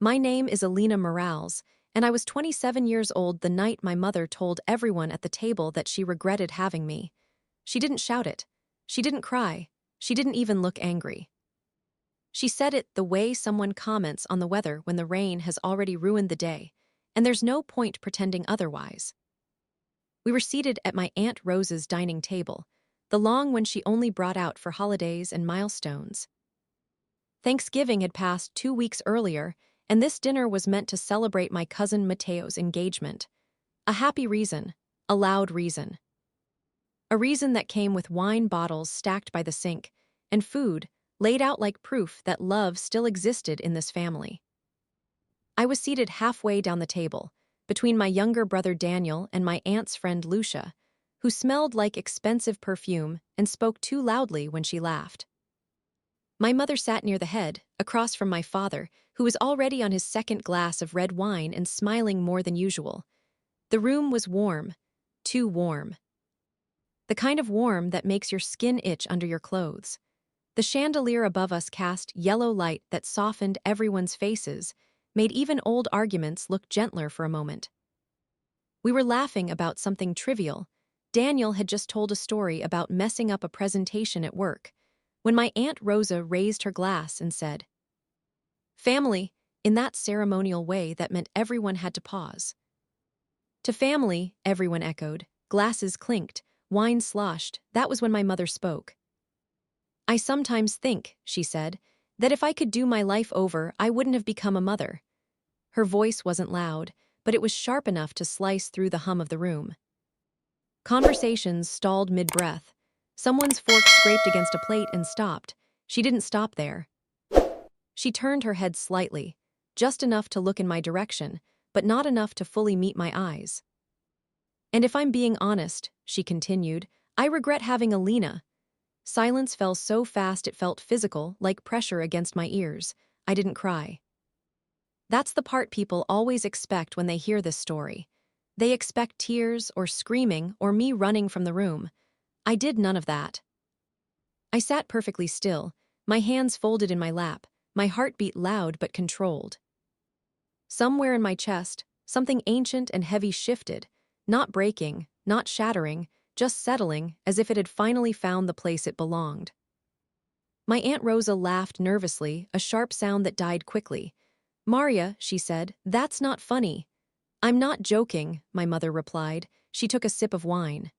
My name is Elena Morales, and I was 27 years old the night my mother told everyone at the table that she regretted having me. She didn't shout it. She didn't cry. She didn't even look angry. She said it the way someone comments on the weather when the rain has already ruined the day, and there's no point pretending otherwise. We were seated at my Aunt Rosa's dining table, the long one she only brought out for holidays and milestones. Thanksgiving had passed 2 weeks earlier, and this dinner was meant to celebrate my cousin Mateo's engagement. A happy reason, a loud reason. A reason that came with wine bottles stacked by the sink, and food laid out like proof that love still existed in this family. I was seated halfway down the table, between my younger brother Daniel and my aunt's friend Lucia, who smelled like expensive perfume and spoke too loudly when she laughed. My mother sat near the head, across from my father, who was already on his second glass of red wine and smiling more than usual. The room was warm, too warm. The kind of warm that makes your skin itch under your clothes. The chandelier above us cast yellow light that softened everyone's faces, made even old arguments look gentler for a moment. We were laughing about something trivial. Daniel had just told a story about messing up a presentation at work, when my Aunt Rosa raised her glass and said, "Family," in that ceremonial way that meant everyone had to pause. To family, everyone echoed, glasses clinked, wine sloshed. That was when my mother spoke. "I sometimes think," she said, "that if I could do my life over, I wouldn't have become a mother." Her voice wasn't loud, but it was sharp enough to slice through the hum of the room. Conversations stalled mid-breath. Someone's fork scraped against a plate and stopped. She didn't stop there. She turned her head slightly, just enough to look in my direction, but not enough to fully meet my eyes. "And if I'm being honest," she continued, "I regret having Elena." Silence fell so fast it felt physical, like pressure against my ears. I didn't cry. That's the part people always expect when they hear this story. They expect tears or screaming or me running from the room. I did none of that. I sat perfectly still, my hands folded in my lap, my heart beat loud but controlled. Somewhere in my chest, something ancient and heavy shifted, not breaking, not shattering, just settling as if it had finally found the place it belonged. My Aunt Rosa laughed nervously, a sharp sound that died quickly. "Maria," she said, "that's not funny." "I'm not joking," my mother replied. She took a sip of wine.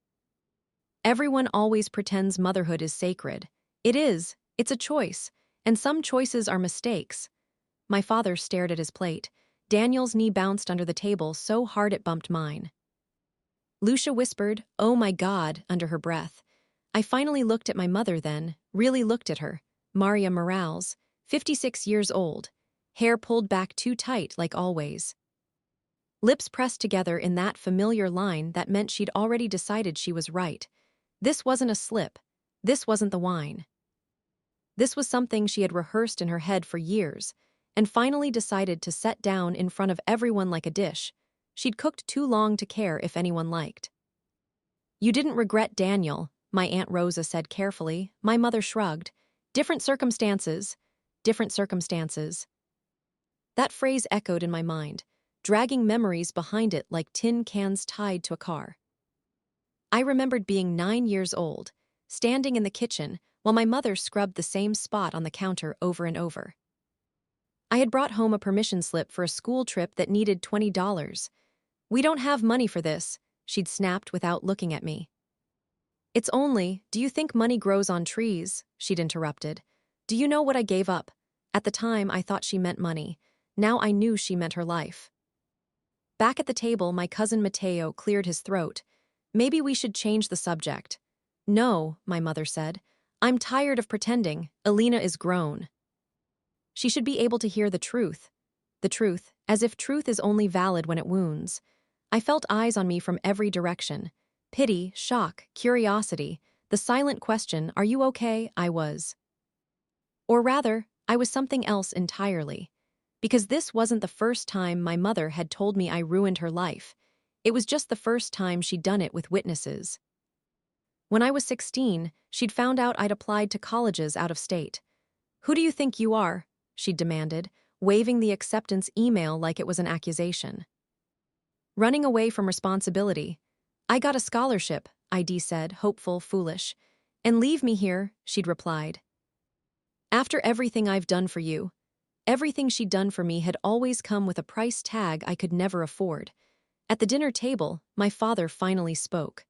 "Everyone always pretends motherhood is sacred. It is. It's a choice. And some choices are mistakes." My father stared at his plate. Daniel's knee bounced under the table so hard it bumped mine. Lucia whispered, "Oh my God," under her breath. I finally looked at my mother then, really looked at her. Maria Morales, 56 years old. Hair pulled back too tight, like always. Lips pressed together in that familiar line that meant she'd already decided she was right. This wasn't a slip. This wasn't the wine. This was something she had rehearsed in her head for years, and finally decided to set down in front of everyone like a dish. She'd cooked too long to care if anyone liked. "You didn't regret Daniel," my Aunt Rosa said carefully. My mother shrugged. "Different circumstances. Different circumstances." That phrase echoed in my mind, dragging memories behind it like tin cans tied to a car. I remembered being 9 years old, standing in the kitchen while my mother scrubbed the same spot on the counter over and over. I had brought home a permission slip for a school trip that needed $20. "We don't have money for this," she'd snapped without looking at me. "It's only, do you think money grows on trees?" she'd interrupted. "Do you know what I gave up?" At the time, I thought she meant money. Now I knew she meant her life. Back at the table, my cousin Mateo cleared his throat. "Maybe we should change the subject." "No," my mother said. "I'm tired of pretending. Elena is grown. She should be able to hear the truth. The truth, as if truth is only valid when it wounds." I felt eyes on me from every direction. Pity, shock, curiosity, the silent question, "Are you okay?" I was. Or rather, I was something else entirely. Because this wasn't the first time my mother had told me I ruined her life. It was just the first time she'd done it with witnesses. When I was 16, she'd found out I'd applied to colleges out of state. "Who do you think you are?" she'd demanded. waving the acceptance email like it was an accusation. Running away from responsibility. I got a scholarship, ID said, hopeful, foolish. And leave me here, she'd replied. After everything I've done for you, everything she'd done for me had always come with a price tag I could never afford. At the dinner table, my father finally spoke.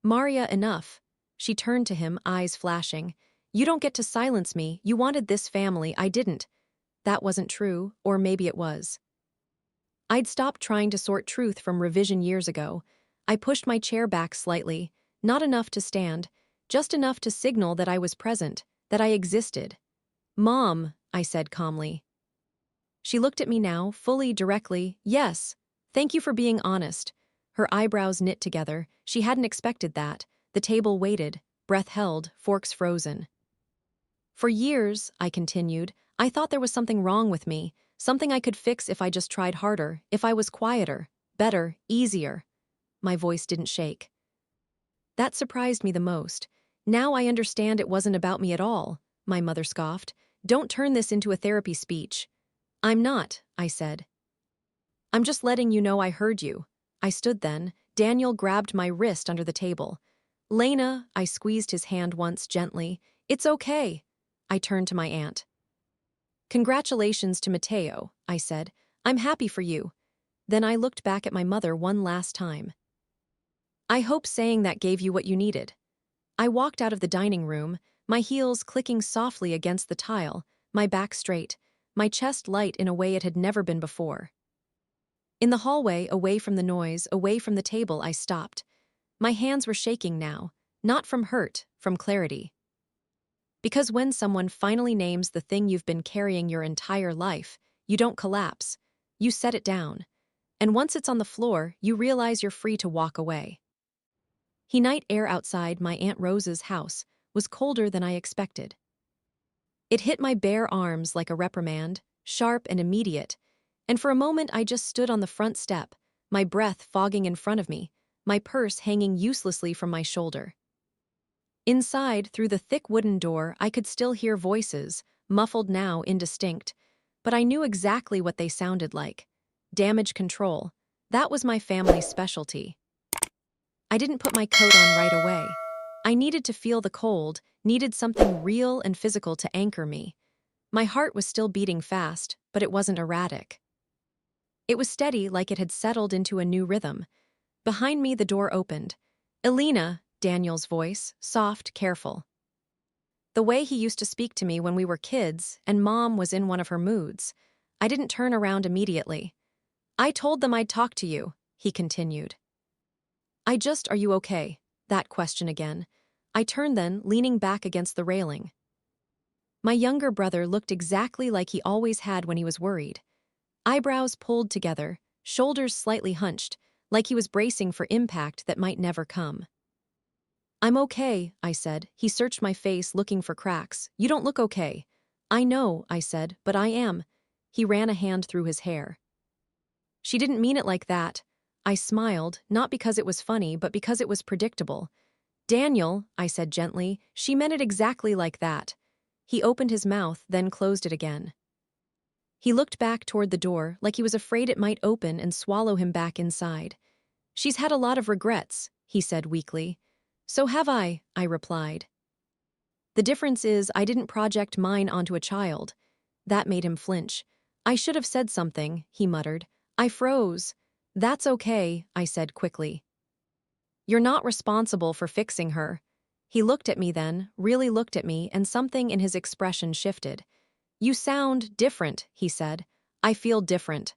Maria, enough. She turned to him, eyes flashing. You don't get to silence me. You wanted this family. I didn't. That wasn't true, or maybe it was. I'd stopped trying to sort truth from revision years ago. I pushed my chair back slightly, not enough to stand, just enough to signal that I was present, that I existed. Mom, I said calmly. She looked at me now, fully, directly. Yes, thank you for being honest. Her eyebrows knit together. She hadn't expected that. The table waited, breath held, forks frozen. For years, I continued, I thought there was something wrong with me, something I could fix if I just tried harder, if I was quieter, better, easier. My voice didn't shake. That surprised me the most. Now I understand it wasn't about me at all, my mother scoffed. Don't turn this into a therapy speech. I'm not, I said. I'm just letting you know I heard you. I stood then. Daniel grabbed my wrist under the table. Lena, I squeezed his hand once gently. It's okay. I turned to my aunt. Congratulations to Mateo, I said. I'm happy for you. Then I looked back at my mother one last time. I hope saying that gave you what you needed. I walked out of the dining room, my heels clicking softly against the tile, my back straight, my chest light in a way it had never been before. In the hallway, away from the noise, away from the table, I stopped. My hands were shaking now, not from hurt, from clarity. Because when someone finally names the thing you've been carrying your entire life, you don't collapse. You set it down. And once it's on the floor, you realize you're free to walk away. Night air outside my Aunt Rosa's house was colder than I expected. It hit my bare arms like a reprimand, sharp and immediate, and for a moment I just stood on the front step, my breath fogging in front of me, my purse hanging uselessly from my shoulder. Inside, through the thick wooden door, I could still hear voices, muffled now, indistinct, but I knew exactly what they sounded like. Damage control. That was my family's specialty. I didn't put my coat on right away. I needed to feel the cold, needed something real and physical to anchor me. My heart was still beating fast, but it wasn't erratic. It was steady, like it had settled into a new rhythm. Behind me, the door opened. Elena, Daniel's voice, soft, careful. The way he used to speak to me when we were kids, and Mom was in one of her moods. I didn't turn around immediately. I told them I'd talk to you, he continued. Are you okay? That question again. I turned then, leaning back against the railing. My younger brother looked exactly like he always had when he was worried. Eyebrows pulled together, shoulders slightly hunched, like he was bracing for impact that might never come. I'm okay, I said. He searched my face, looking for cracks. You don't look okay. I know, I said, but I am. He ran a hand through his hair. She didn't mean it like that. I smiled, not because it was funny, but because it was predictable. Daniel, I said gently, she meant it exactly like that. He opened his mouth, then closed it again. He looked back toward the door, like he was afraid it might open and swallow him back inside. She's had a lot of regrets, he said weakly. So have I replied. The difference is I didn't project mine onto a child. That made him flinch. I should have said something, he muttered. I froze. That's okay, I said quickly. You're not responsible for fixing her. He looked at me then, really looked at me, and something in his expression shifted. You sound different, he said. I feel different.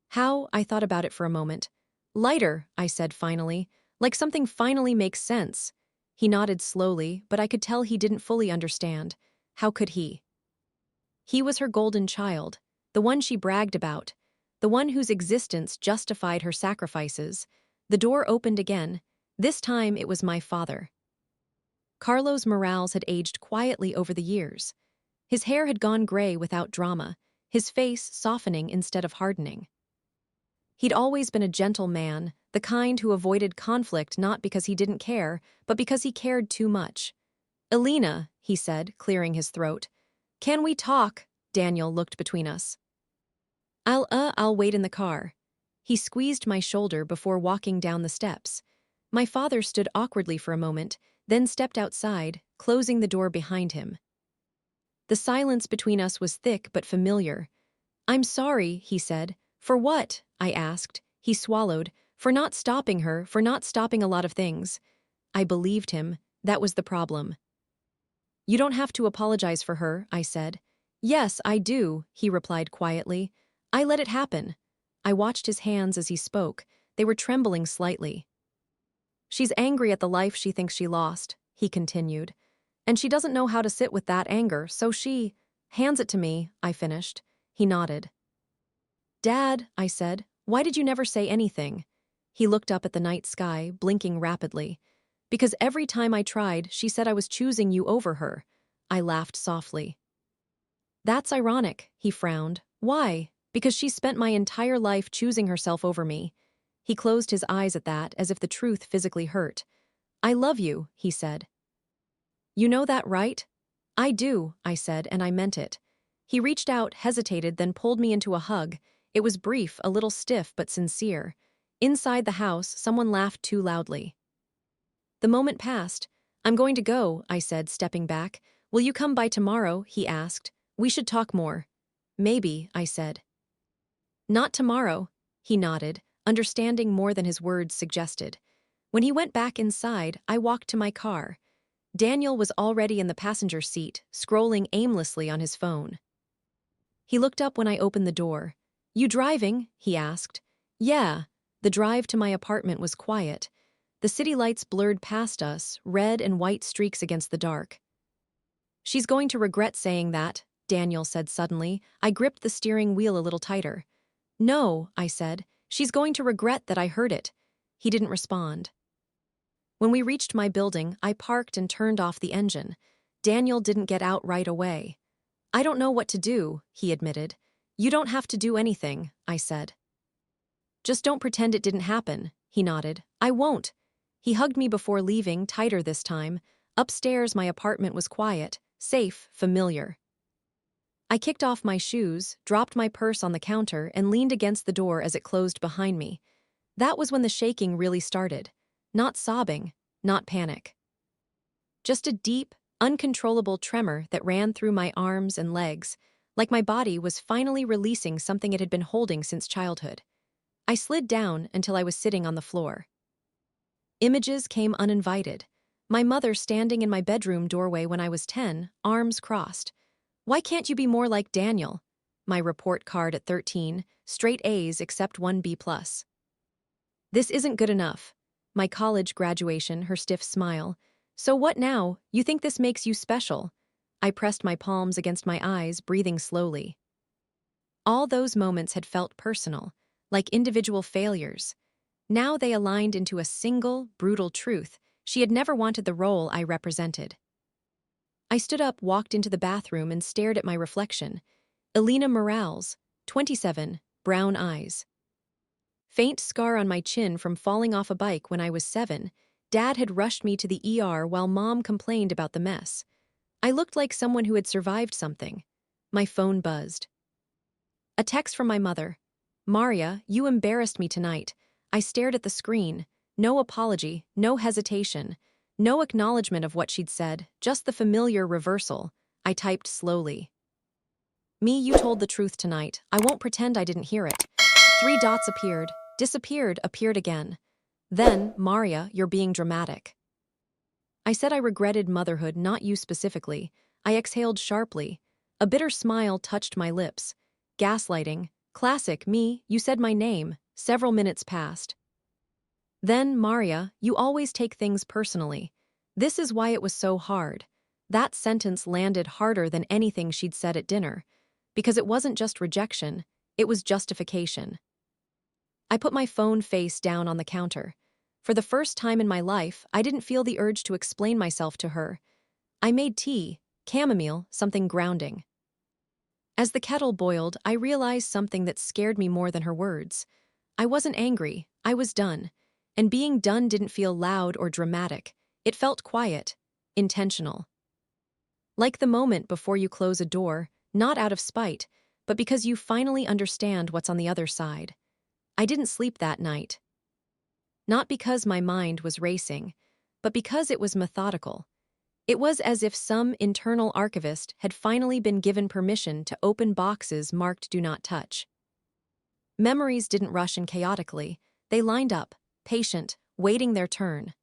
How? I thought about it for a moment. Lighter, I said finally, like something finally makes sense. He nodded slowly, but I could tell he didn't fully understand. How could he? He was her golden child, the one she bragged about, the one whose existence justified her sacrifices. The door opened again. This time it was my father. Carlos Morales had aged quietly over the years. His hair had gone gray without drama, his face softening instead of hardening. He'd always been a gentle man, the kind who avoided conflict not because he didn't care, but because he cared too much. Elena, he said, clearing his throat. Can we talk? Daniel looked between us. I'll wait in the car. He squeezed my shoulder before walking down the steps. My father stood awkwardly for a moment, then stepped outside, closing the door behind him. The silence between us was thick but familiar. "I'm sorry," he said. "For what?" I asked. He swallowed. "For not stopping her, for not stopping a lot of things." I believed him. That was the problem. "You don't have to apologize for her," I said. "Yes, I do," he replied quietly. "I let it happen." I watched his hands as he spoke. They were trembling slightly. "She's angry at the life she thinks she lost," he continued. "And she doesn't know how to sit with that anger, so she hands it to me," I finished. He nodded. "Dad," I said, "why did you never say anything?" He looked up at the night sky, blinking rapidly. "Because every time I tried, she said I was choosing you over her." I laughed softly. "That's ironic," he frowned. "Why?" "Because she spent my entire life choosing herself over me." He closed his eyes at that, as if the truth physically hurt. "I love you," he said. "You know that, right?" "I do," I said, and I meant it. He reached out, hesitated, then pulled me into a hug. It was brief, a little stiff, but sincere. Inside the house, someone laughed too loudly. The moment passed. "I'm going to go," I said, stepping back. "Will you come by tomorrow?" he asked. "We should talk more." "Maybe," I said. "Not tomorrow," he nodded, understanding more than his words suggested. When he went back inside, I walked to my car. Daniel was already in the passenger seat, scrolling aimlessly on his phone. He looked up when I opened the door. "You driving?" he asked. "Yeah." The drive to my apartment was quiet. The city lights blurred past us, red and white streaks against the dark. "She's going to regret saying that," Daniel said suddenly. I gripped the steering wheel a little tighter. "No," I said. "She's going to regret that I heard it." He didn't respond. When we reached my building, I parked and turned off the engine. Daniel didn't get out right away. "I don't know what to do," he admitted. "You don't have to do anything," I said. "Just don't pretend it didn't happen," he nodded. "I won't." He hugged me before leaving, tighter this time. Upstairs, my apartment was quiet, safe, familiar. I kicked off my shoes, dropped my purse on the counter, and leaned against the door as it closed behind me. That was when the shaking really started. Not sobbing, not panic. Just a deep, uncontrollable tremor that ran through my arms and legs, like my body was finally releasing something it had been holding since childhood. I slid down until I was sitting on the floor. Images came uninvited. My mother standing in my bedroom doorway when I was 10, arms crossed. "Why can't you be more like Daniel?" My report card at 13, straight A's except one B+. "This isn't good enough." My college graduation, her stiff smile. "So what now? You think this makes you special?" I pressed my palms against my eyes, breathing slowly. All those moments had felt personal, like individual failures. Now they aligned into a single, brutal truth. She had never wanted the role I represented. I stood up, walked into the bathroom, and stared at my reflection. Elena Morales, 27, brown eyes. Faint scar on my chin from falling off a bike when I was 7. Dad had rushed me to the ER while Mom complained about the mess. I looked like someone who had survived something. My phone buzzed. A text from my mother. "Maria, you embarrassed me tonight." I stared at the screen. No apology, no hesitation, no acknowledgement of what she'd said, just the familiar reversal. I typed slowly. "Me, you told the truth tonight. I won't pretend I didn't hear it." 3 dots appeared, disappeared, appeared again. Then, "Maria, you're being dramatic." I said I regretted motherhood, not you specifically. I exhaled sharply. A bitter smile touched my lips. "Gaslighting. Classic me, you said my name." Several minutes passed. Then, "Maria, you always take things personally. This is why it was so hard." That sentence landed harder than anything she'd said at dinner. Because it wasn't just rejection, it was justification. I put my phone face down on the counter. For the first time in my life, I didn't feel the urge to explain myself to her. I made tea, chamomile, something grounding. As the kettle boiled, I realized something that scared me more than her words. I wasn't angry, I was done. And being done didn't feel loud or dramatic. It felt quiet, intentional. Like the moment before you close a door, not out of spite, but because you finally understand what's on the other side. I didn't sleep that night. Not because my mind was racing, but because it was methodical. It was as if some internal archivist had finally been given permission to open boxes marked "Do Not Touch." Memories didn't rush in chaotically. They lined up, patient, waiting their turn.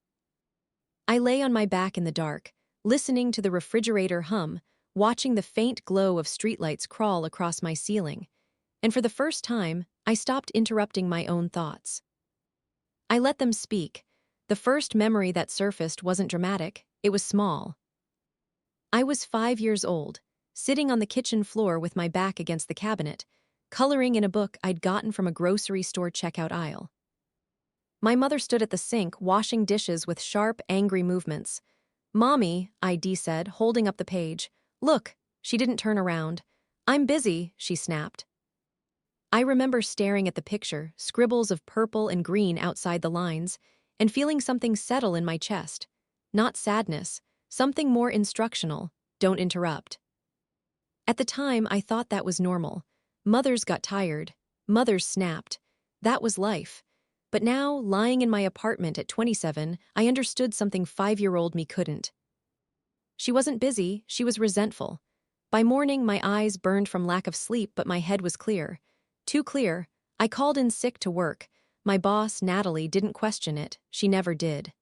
I lay on my back in the dark, listening to the refrigerator hum, watching the faint glow of streetlights crawl across my ceiling. And for the first time, I stopped interrupting my own thoughts. I let them speak. The first memory that surfaced wasn't dramatic, it was small. I was 5 years old, sitting on the kitchen floor with my back against the cabinet, coloring in a book I'd gotten from a grocery store checkout aisle. My mother stood at the sink, washing dishes with sharp, angry movements. "Mommy," I said, holding up the page. "Look." She didn't turn around. "I'm busy," she snapped. I remember staring at the picture, scribbles of purple and green outside the lines, and feeling something settle in my chest. Not sadness, something more instructional: don't interrupt. At the time, I thought that was normal. Mothers got tired. Mothers snapped. That was life. But now, lying in my apartment at 27, I understood something 5-year-old me couldn't. She wasn't busy, she was resentful. By morning, my eyes burned from lack of sleep, but my head was clear. Too clear. I called in sick to work. My boss, Natalie, didn't question it. She never did.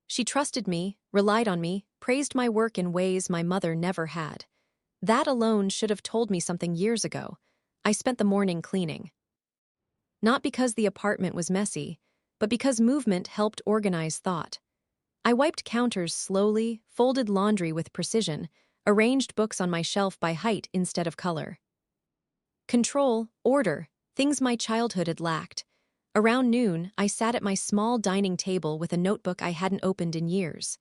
She trusted me, relied on me, praised my work in ways my mother never had. That alone should have told me something years ago. I spent the morning cleaning. Not because the apartment was messy, but because movement helped organize thought. I wiped counters slowly, folded laundry with precision, arranged books on my shelf by height instead of color. Control, order, things my childhood had lacked. Around noon, I sat at my small dining table with a notebook I hadn't opened in years.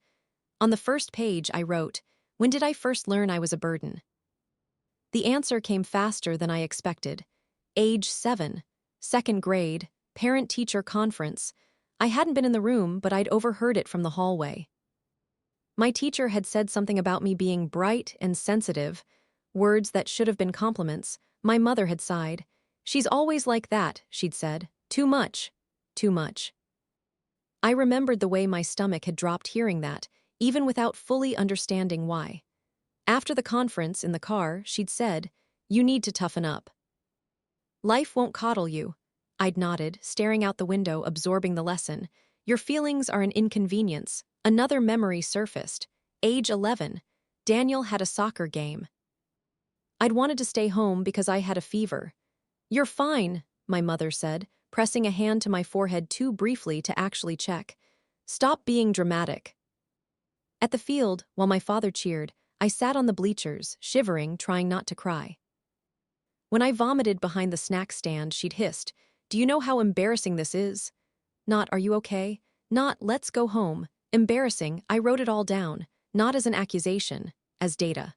On the first page, I wrote, "When did I first learn I was a burden?" The answer came faster than I expected. Age 7, second grade, parent-teacher conference. I hadn't been in the room, but I'd overheard it from the hallway. My teacher had said something about me being bright and sensitive, words that should have been compliments. My mother had sighed. "She's always like that," she'd said. "Too much. Too much." I remembered the way my stomach had dropped hearing that, even without fully understanding why. After the conference, in the car, she'd said, "You need to toughen up. Life won't coddle you." I'd nodded, staring out the window, absorbing the lesson. "Your feelings are an inconvenience." Another memory surfaced. Age 11. Daniel had a soccer game. I'd wanted to stay home because I had a fever. "You're fine," my mother said, pressing a hand to my forehead too briefly to actually check. "Stop being dramatic." At the field, while my father cheered, I sat on the bleachers, shivering, trying not to cry. When I vomited behind the snack stand, she'd hissed, "Do you know how embarrassing this is?" Not, "Are you okay?" Not, "Let's go home." Embarrassing. I wrote it all down, not as an accusation, as data.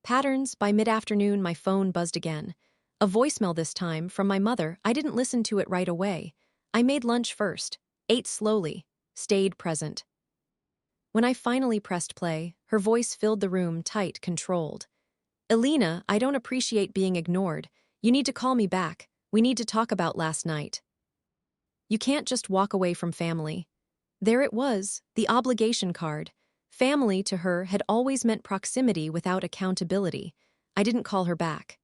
Patterns. By mid-afternoon, my phone buzzed again. A voicemail this time, from my mother. I didn't listen to it right away. I made lunch first, ate slowly, stayed present. When I finally pressed play, her voice filled the room, tight, controlled. "Elena, I don't appreciate being ignored. You need to call me back. We need to talk about last night." You can't just walk away from family. There it was, the obligation card. Family to her had always meant proximity without accountability. I didn't call her back.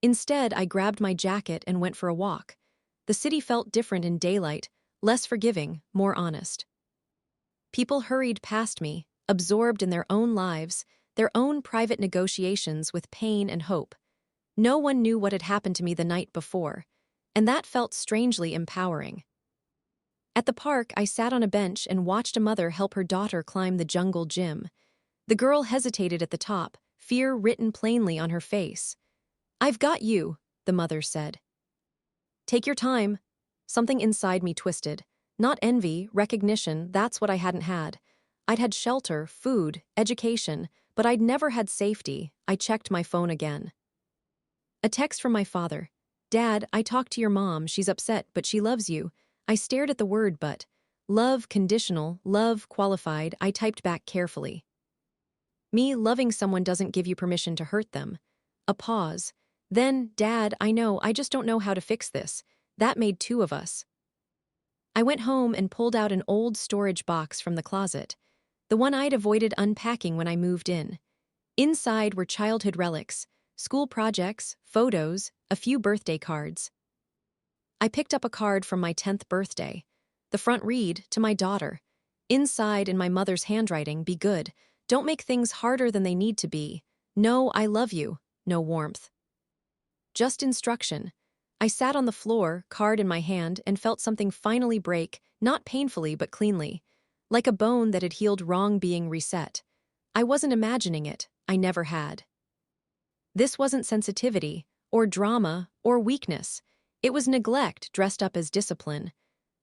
Instead, I grabbed my jacket and went for a walk. The city felt different in daylight, less forgiving, more honest. People hurried past me, absorbed in their own lives, their own private negotiations with pain and hope. No one knew what had happened to me the night before, and that felt strangely empowering. At the park, I sat on a bench and watched a mother help her daughter climb the jungle gym. The girl hesitated at the top, fear written plainly on her face. "I've got you," the mother said. "Take your time." Something inside me twisted. Not envy, recognition, that's what I hadn't had. I'd had shelter, food, education, but I'd never had safety. I checked my phone again. A text from my father. "Dad, I talked to your mom. She's upset, but she loves you." I stared at the word "but." Love conditional, love qualified. I typed back carefully. Me loving someone doesn't give you permission to hurt them. A pause. Then, Dad, I know, I just don't know how to fix this. That made two of us. I went home and pulled out an old storage box from the closet, the one I'd avoided unpacking when I moved in. Inside were childhood relics, school projects, photos, a few birthday cards. I picked up a card from my 10th birthday. The front read, to my daughter. Inside, in my mother's handwriting, be good. Don't make things harder than they need to be. No, I love you. No warmth. Just instruction. I sat on the floor, card in my hand, and felt something finally break, not painfully but cleanly. Like a bone that had healed wrong being reset. I wasn't imagining it. I never had. This wasn't sensitivity, or drama, or weakness. It was neglect dressed up as discipline.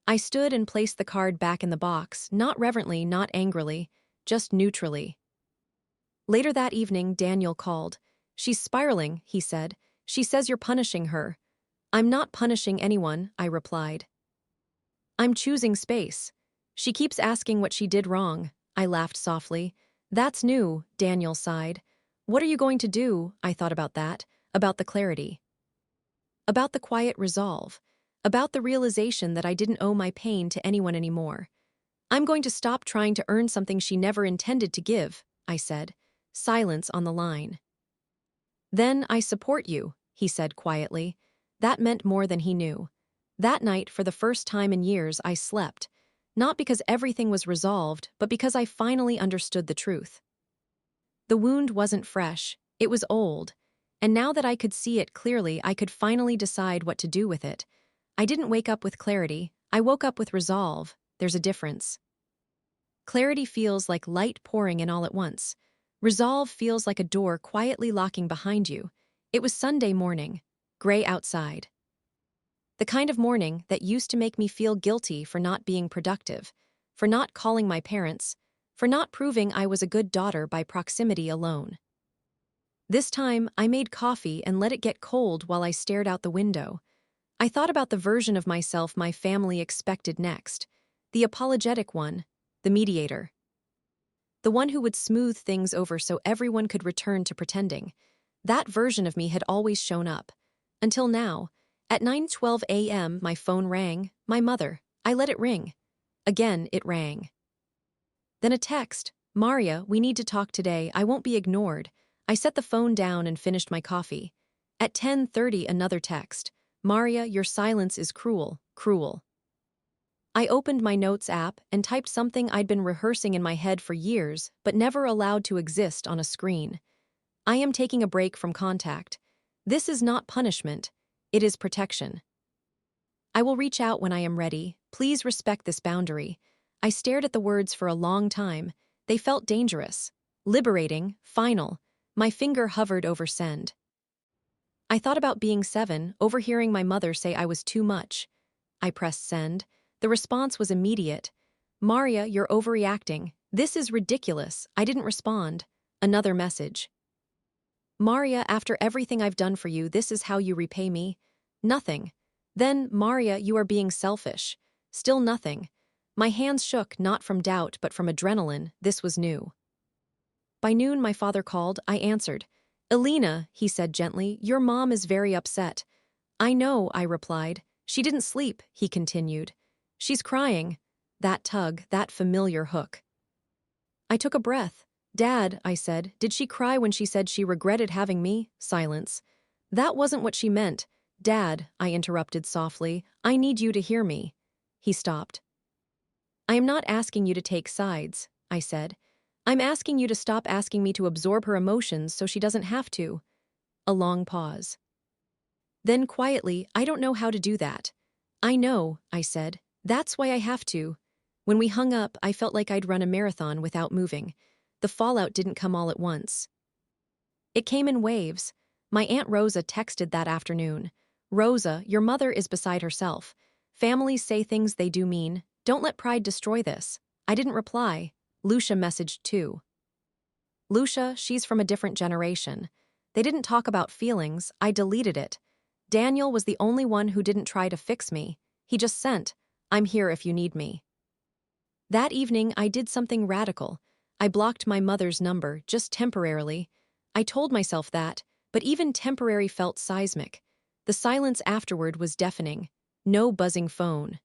I stood and placed the card back in the box, not reverently, not angrily, just neutrally. Later that evening, Daniel called. She's spiraling, he said. She says you're punishing her. I'm not punishing anyone, I replied. I'm choosing space. She keeps asking what she did wrong, I laughed softly. That's new, Daniel sighed. What are you going to do? I thought about that, about the clarity. About the quiet resolve. About the realization that I didn't owe my pain to anyone anymore. I'm going to stop trying to earn something she never intended to give, I said. Silence on the line. Then I support you, he said quietly. That meant more than he knew. That night, for the first time in years, I slept. Not because everything was resolved, but because I finally understood the truth. The wound wasn't fresh, it was old. And now that I could see it clearly, I could finally decide what to do with it. I didn't wake up with clarity, I woke up with resolve. There's a difference. Clarity feels like light pouring in all at once. Resolve feels like a door quietly locking behind you. It was Sunday morning, gray outside. The kind of morning that used to make me feel guilty for not being productive, for not calling my parents, for not proving I was a good daughter by proximity alone. This time, I made coffee and let it get cold while I stared out the window. I thought about the version of myself my family expected next, the apologetic one, the mediator. The one who would smooth things over so everyone could return to pretending. That version of me had always shown up. Until now, at 9:12 a.m., my phone rang, my mother. I let it ring. Again, it rang. Then a text, Maria, we need to talk today, I won't be ignored. I set the phone down and finished my coffee. At 10:30, another text, Maria, your silence is cruel, cruel. I opened my notes app and typed something I'd been rehearsing in my head for years, but never allowed to exist on a screen. I am taking a break from contact. This is not punishment. It is protection. I will reach out when I am ready. Please respect this boundary. I stared at the words for a long time. They felt dangerous, liberating, final. My finger hovered over send. I thought about being 7, overhearing my mother say I was too much. I pressed send. The response was immediate. Maria, you're overreacting. This is ridiculous. I didn't respond. Another message. Maria, after everything I've done for you, this is how you repay me? Nothing. Then, Maria, you are being selfish. Still nothing. My hands shook, not from doubt, but from adrenaline. This was new. By noon, my father called. I answered. Elena, he said gently, your mom is very upset. I know, I replied. She didn't sleep, he continued. She's crying. That tug, that familiar hook. I took a breath. Dad, I said, did she cry when she said she regretted having me? Silence. That wasn't what she meant. Dad, I interrupted softly, I need you to hear me. He stopped. I am not asking you to take sides, I said. I'm asking you to stop asking me to absorb her emotions so she doesn't have to. A long pause. Then quietly, I don't know how to do that. I know, I said. That's why I have to. When we hung up, I felt like I'd run a marathon without moving. The fallout didn't come all at once. It came in waves. My Aunt Rosa texted that afternoon. Rosa, your mother is beside herself. Families say things they do mean. Don't let pride destroy this. I didn't reply. Lucia messaged too. Lucia, she's from a different generation. They didn't talk about feelings. I deleted it. Daniel was the only one who didn't try to fix me. He just sent, I'm here if you need me. That evening, I did something radical. I blocked my mother's number, just temporarily. I told myself that, but even temporary felt seismic. The silence afterward was deafening. No buzzing phone.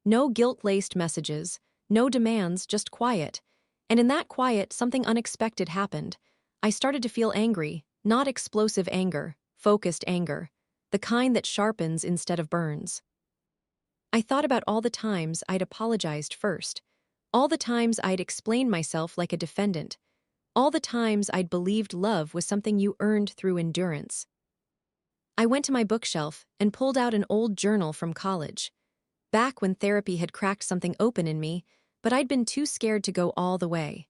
No guilt-laced messages. No demands, just quiet. And in that quiet, something unexpected happened. I started to feel angry, not explosive anger, focused anger. The kind that sharpens instead of burns. I thought about all the times I'd apologized first. All the times I'd explained myself like a defendant. All the times I'd believed love was something you earned through endurance. I went to my bookshelf and pulled out an old journal from college. Back when therapy had cracked something open in me, but I'd been too scared to go all the way.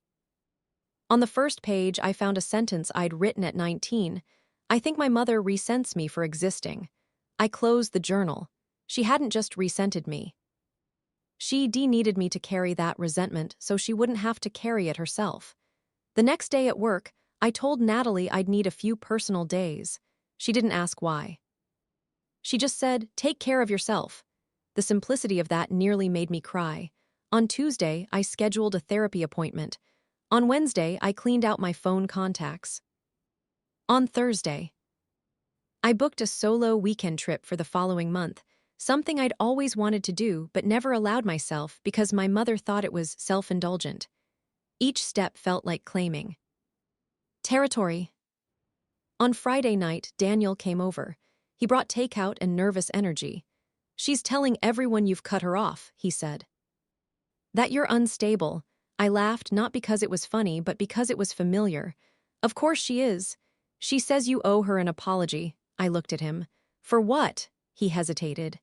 On the first page, I found a sentence I'd written at 19. I think my mother resents me for existing. I closed the journal. She hadn't just resented me. She needed me to carry that resentment so she wouldn't have to carry it herself. The next day at work, I told Natalie I'd need a few personal days. She didn't ask why. She just said, "Take care of yourself." The simplicity of that nearly made me cry. On Tuesday, I scheduled a therapy appointment. On Wednesday, I cleaned out my phone contacts. On Thursday, I booked a solo weekend trip for the following month, something I'd always wanted to do but never allowed myself because my mother thought it was self-indulgent. Each step felt like claiming territory. On Friday night, Daniel came over. He brought takeout and nervous energy. "She's telling everyone you've cut her off," he said. "That you're unstable." I laughed, not because it was funny, but because it was familiar. "Of course she is. She says you owe her an apology." I looked at him. "For what?" He hesitated.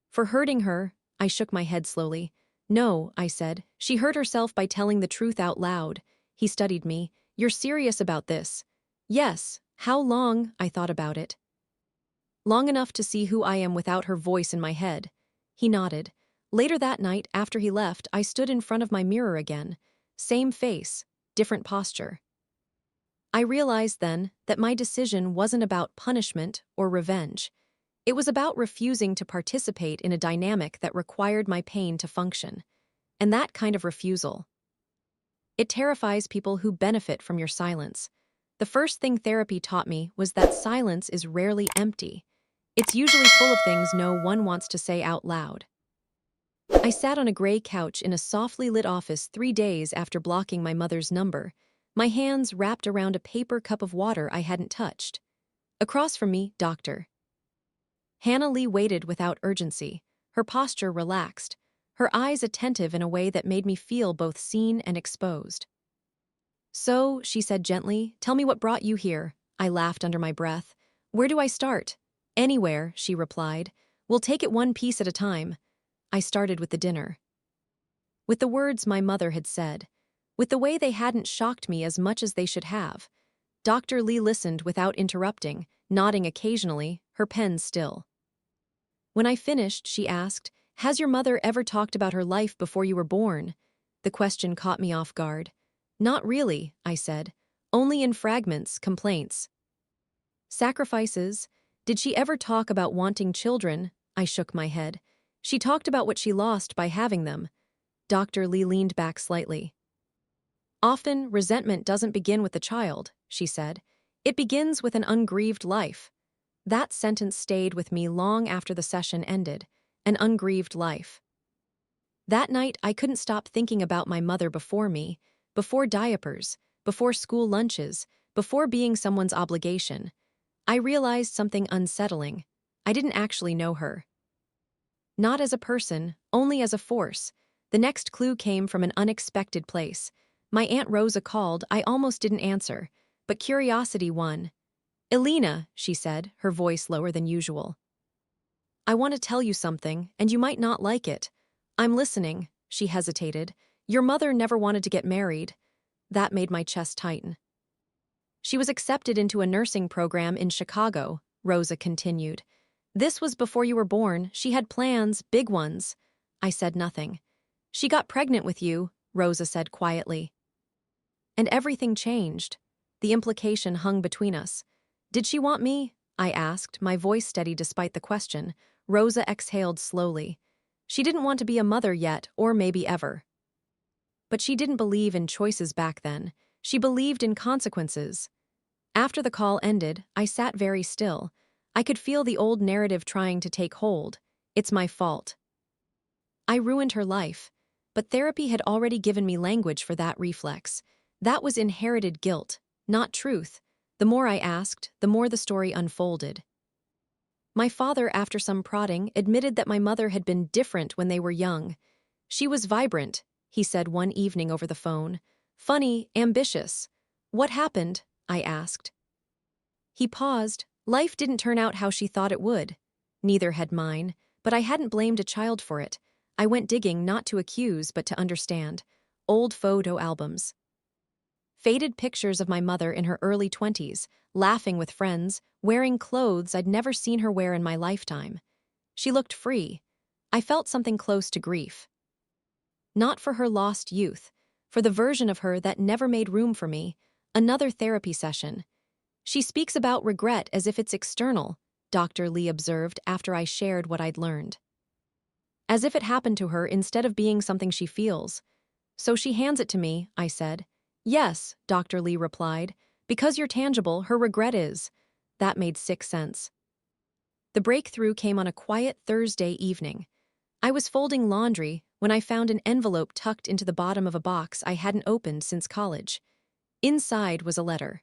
"For hurting her." I shook my head slowly. "No," I said. "She hurt herself by telling the truth out loud." He studied me. "You're serious about this?" "Yes." "How long?" I thought about it. "Long enough to see who I am without her voice in my head." He nodded. Later that night, after he left, I stood in front of my mirror again. Same face, different posture. I realized then that my decision wasn't about punishment or revenge. It was about refusing to participate in a dynamic that required my pain to function. And that kind of refusal, it terrifies people who benefit from your silence. The first thing therapy taught me was that silence is rarely empty. It's usually full of things no one wants to say out loud. I sat on a gray couch in a softly lit office 3 days after blocking my mother's number, my hands wrapped around a paper cup of water I hadn't touched. Across from me, Dr. Hannah Lee waited without urgency, her posture relaxed, her eyes attentive in a way that made me feel both seen and exposed. "So," she said gently, "tell me what brought you here." I laughed under my breath. "Where do I start?" "Anywhere," she replied. "We'll take it one piece at a time." I started with the dinner. With the words my mother had said. With the way they hadn't shocked me as much as they should have. Dr. Lee listened without interrupting, nodding occasionally, her pen still. When I finished, she asked, "Has your mother ever talked about her life before you were born?" The question caught me off guard. "Not really," I said. "Only in fragments, complaints." "Sacrifices? Did she ever talk about wanting children?" I shook my head. "She talked about what she lost by having them." Dr. Lee leaned back slightly. "Often, resentment doesn't begin with the child," she said. "It begins with an ungrieved life." That sentence stayed with me long after the session ended. An ungrieved life. That night, I couldn't stop thinking about my mother before me, before diapers, before school lunches, before being someone's obligation. I realized something unsettling. I didn't actually know her. Not as a person, only as a force. The next clue came from an unexpected place. My Aunt Rosa called. I almost didn't answer, but curiosity won. "Elena," she said, her voice lower than usual. "I want to tell you something, and you might not like it." "I'm listening," she hesitated. "Your mother never wanted to get married." That made my chest tighten. "She was accepted into a nursing program in Chicago," Rosa continued. "This was before you were born. She had plans, big ones." I said nothing. "She got pregnant with you," Rosa said quietly. "And everything changed." The implication hung between us. "Did she want me?" I asked, my voice steady despite the question. Rosa exhaled slowly. "She didn't want to be a mother yet, or maybe ever." But she didn't believe in choices back then. She believed in consequences. After the call ended, I sat very still. I could feel the old narrative trying to take hold. It's my fault. I ruined her life. But therapy had already given me language for that reflex. That was inherited guilt, not truth. The more I asked, the more the story unfolded. My father, after some prodding, admitted that my mother had been different when they were young. She was vibrant, he said one evening over the phone. Funny, ambitious. What happened? I asked. He paused. Life didn't turn out how she thought it would. Neither had mine, but I hadn't blamed a child for it. I went digging not to accuse but to understand. Old photo albums. Faded pictures of my mother in her early 20s, laughing with friends, wearing clothes I'd never seen her wear in my lifetime. She looked free. I felt something close to grief. Not for her lost youth, for the version of her that never made room for me. Another therapy session. She speaks about regret as if it's external, Dr. Lee observed after I shared what I'd learned. As if it happened to her instead of being something she feels. So she hands it to me, I said. Yes, Dr. Lee replied. Because you're tangible, her regret is. That made sick sense. The breakthrough came on a quiet Thursday evening. I was folding laundry when I found an envelope tucked into the bottom of a box I hadn't opened since college. Inside was a letter.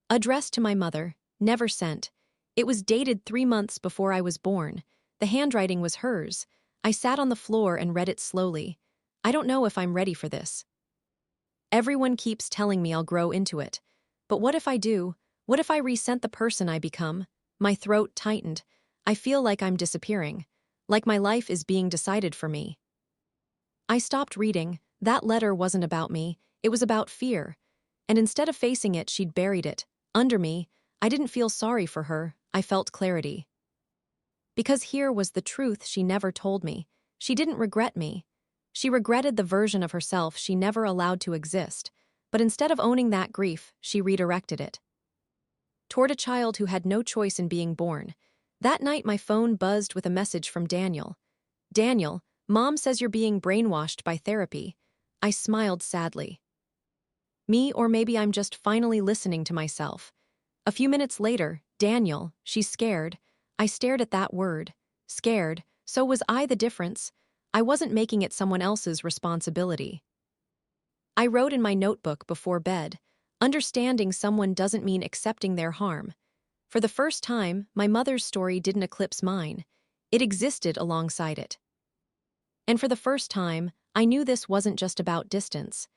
Addressed to my mother, never sent. It was dated 3 months before I was born. The handwriting was hers. I sat on the floor and read it slowly. I don't know if I'm ready for this. Everyone keeps telling me I'll grow into it. But what if I do? What if I resent the person I become? My throat tightened. I feel like I'm disappearing. Like my life is being decided for me. I stopped reading. That letter wasn't about me. It was about fear. And instead of facing it, she'd buried it. Under me, I didn't feel sorry for her. I felt clarity. Because here was the truth she never told me. She didn't regret me. She regretted the version of herself she never allowed to exist. But instead of owning that grief, she redirected it toward a child who had no choice in being born. That night my phone buzzed with a message from Daniel. Daniel, Mom says you're being brainwashed by therapy. I smiled sadly. Me, or maybe I'm just finally listening to myself. A few minutes later, Daniel, she's scared. I stared at that word. Scared. So was I the difference? I wasn't making it someone else's responsibility. I wrote in my notebook before bed, understanding someone doesn't mean accepting their harm. For the first time, my mother's story didn't eclipse mine. It existed alongside it. And for the first time, I knew this wasn't just about distance.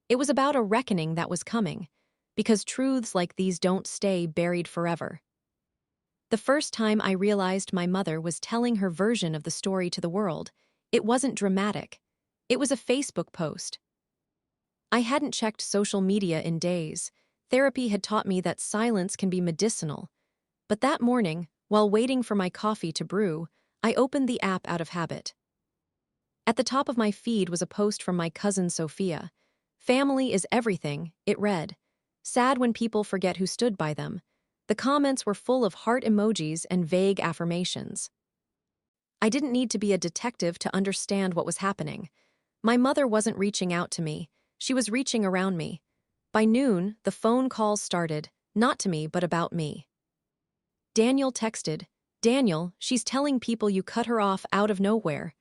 It was about a reckoning that was coming, because truths like these don't stay buried forever. The first time I realized my mother was telling her version of the story to the world, it wasn't dramatic. It was a Facebook post. I hadn't checked social media in days. Therapy had taught me that silence can be medicinal. But that morning, while waiting for my coffee to brew, I opened the app out of habit. At the top of my feed was a post from my cousin Sophia. Family is everything, it read. Sad when people forget who stood by them. The comments were full of heart emojis and vague affirmations. I didn't need to be a detective to understand what was happening. My mother wasn't reaching out to me. She was reaching around me. By noon, the phone calls started, not to me but about me. Daniel texted, Daniel, she's telling people you cut her off out of nowhere.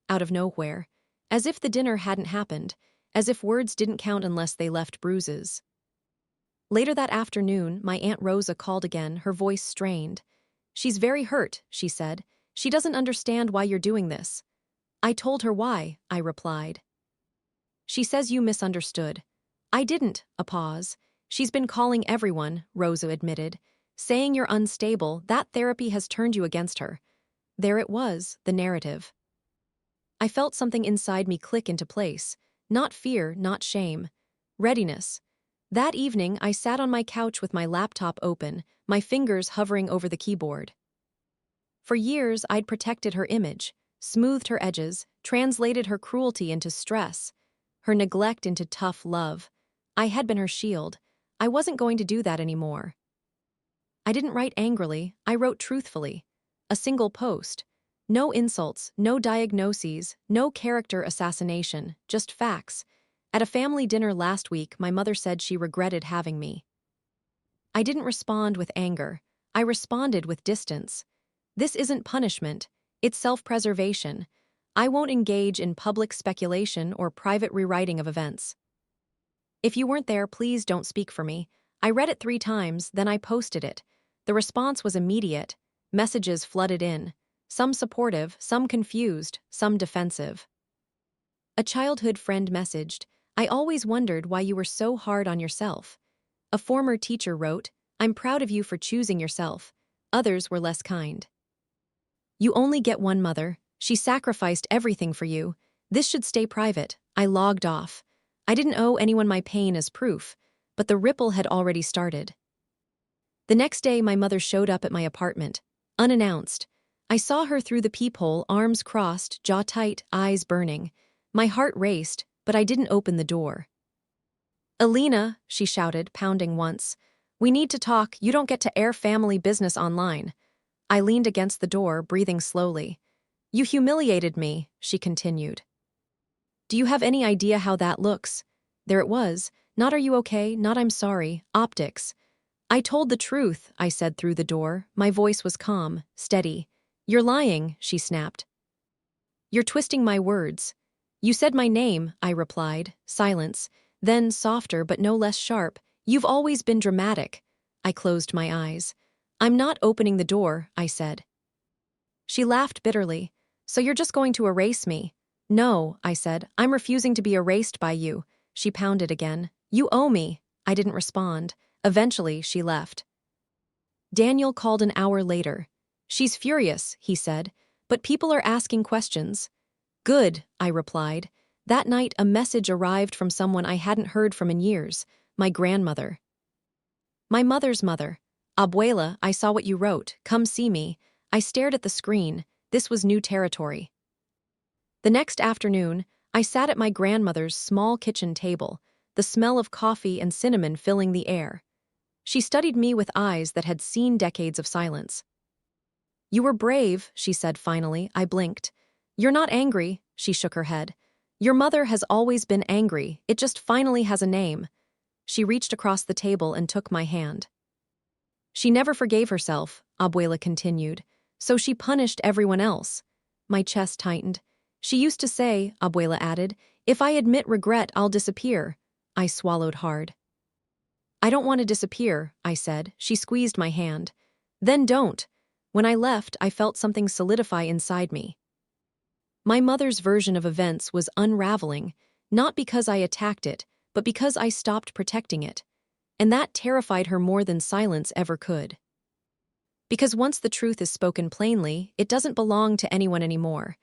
Out of nowhere. As if the dinner hadn't happened. As if words didn't count unless they left bruises. Later that afternoon, my Aunt Rosa called again, her voice strained. She's very hurt, she said. She doesn't understand why you're doing this. I told her why, I replied. She says you misunderstood. I didn't, a pause. She's been calling everyone, Rosa admitted. Saying you're unstable, that therapy has turned you against her. There it was, the narrative. I felt something inside me click into place. Not fear, not shame. Readiness. That evening, I sat on my couch with my laptop open, my fingers hovering over the keyboard. For years, I'd protected her image, smoothed her edges, translated her cruelty into stress, her neglect into tough love. I had been her shield. I wasn't going to do that anymore. I didn't write angrily, I wrote truthfully. A single post. No insults, no diagnoses, no character assassination, just facts. At a family dinner last week, my mother said she regretted having me. I didn't respond with anger. I responded with distance. This isn't punishment, it's self-preservation. I won't engage in public speculation or private rewriting of events. If you weren't there, please don't speak for me. I read it 3 times, then I posted it. The response was immediate. Messages flooded in. Some supportive, some confused, some defensive. A childhood friend messaged, "I always wondered why you were so hard on yourself." A former teacher wrote, "I'm proud of you for choosing yourself." Others were less kind. "You only get one mother. She sacrificed everything for you. This should stay private." I logged off. I didn't owe anyone my pain as proof, but the ripple had already started. The next day, my mother showed up at my apartment, unannounced. I saw her through the peephole, arms crossed, jaw tight, eyes burning. My heart raced, but I didn't open the door. "Elena," she shouted, pounding once. "We need to talk. You don't get to air family business online." I leaned against the door, breathing slowly. "You humiliated me," she continued. "Do you have any idea how that looks?" There it was. Not "are you okay?" Not "I'm sorry." Optics. "I told the truth," I said through the door. My voice was calm, steady. "You're lying," she snapped. "You're twisting my words." "You said my name," I replied. Silence. Then, softer but no less sharp, "You've always been dramatic." I closed my eyes. "I'm not opening the door," I said. She laughed bitterly. "So you're just going to erase me?" "No," I said. "I'm refusing to be erased by you." She pounded again. "You owe me." I didn't respond. Eventually, she left. Daniel called an hour later. "She's furious," he said, "but people are asking questions." "Good," I replied. That night, a message arrived from someone I hadn't heard from in years, my grandmother. My mother's mother. "Abuela, I saw what you wrote. Come see me." I stared at the screen. This was new territory. The next afternoon, I sat at my grandmother's small kitchen table, the smell of coffee and cinnamon filling the air. She studied me with eyes that had seen decades of silence. "You were brave," she said finally. I blinked. "You're not angry," she shook her head. "Your mother has always been angry. It just finally has a name." She reached across the table and took my hand. "She never forgave herself," Abuela continued, "so she punished everyone else." My chest tightened. "She used to say," Abuela added, "if I admit regret, I'll disappear." I swallowed hard. "I don't want to disappear," I said. She squeezed my hand. "Then don't." When I left, I felt something solidify inside me. My mother's version of events was unraveling, not because I attacked it, but because I stopped protecting it. And that terrified her more than silence ever could. Because once the truth is spoken plainly, it doesn't belong to anyone anymore.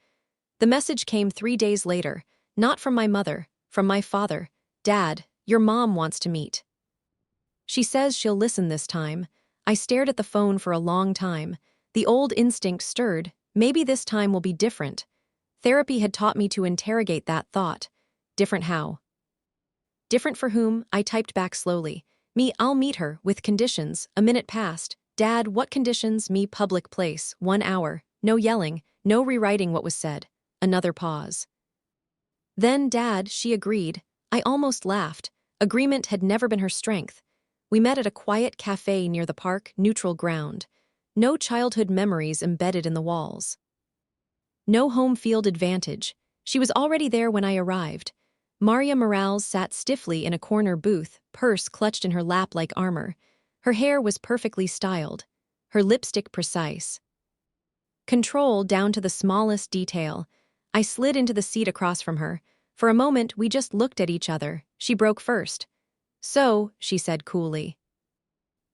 The message came 3 days later, not from my mother, from my father. "Dad, your mom wants to meet. She says she'll listen this time." I stared at the phone for a long time. The old instinct stirred. Maybe this time will be different. Therapy had taught me to interrogate that thought. Different how? Different for whom? I typed back slowly. Me, "I'll meet her, with conditions." A minute passed. "Dad, what conditions?" Me, "Public place, 1 hour. No yelling, no rewriting what was said." Another pause. "Then, Dad," she agreed. I almost laughed. Agreement had never been her strength. We met at a quiet cafe near the park, neutral ground. No childhood memories embedded in the walls. No home field advantage. She was already there when I arrived. Maria Morales sat stiffly in a corner booth, purse clutched in her lap like armor. Her hair was perfectly styled, her lipstick precise. Control down to the smallest detail. I slid into the seat across from her. For a moment, we just looked at each other. She broke first. "So," she said coolly,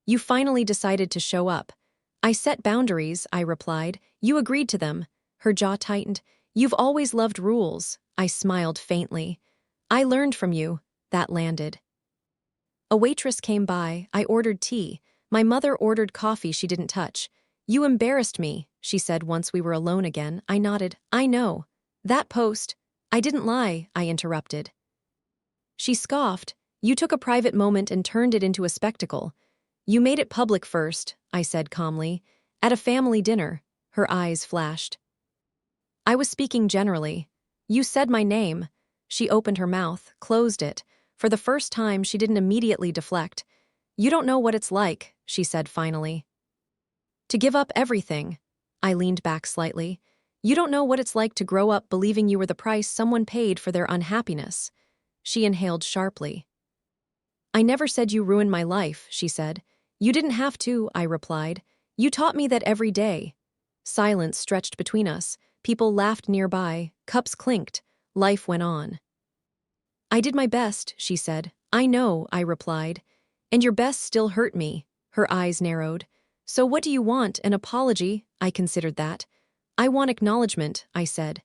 "you finally decided to show up." "I set boundaries," I replied. "You agreed to them." Her jaw tightened. "You've always loved rules." I smiled faintly. "I learned from you." That landed. A waitress came by. I ordered tea. My mother ordered coffee she didn't touch. "You embarrassed me," she said once we were alone again. I nodded. "I know. That post—" "I didn't lie," I interrupted. She scoffed. "You took a private moment and turned it into a spectacle." "You made it public first," I said calmly. "At a family dinner." Her eyes flashed. "I was speaking generally." "You said my name." She opened her mouth, closed it. For the first time, she didn't immediately deflect. You don't know what it's like, she said finally. To give up everything. I leaned back slightly. You don't know what it's like to grow up believing you were the price someone paid for their unhappiness. She inhaled sharply. I never said you ruined my life, she said. You didn't have to, I replied. You taught me that every day. Silence stretched between us. People laughed nearby. Cups clinked. Life went on. I did my best, she said. I know, I replied. And your best still hurt me. Her eyes narrowed. So what do you want? An apology? I considered that. I want acknowledgement, I said.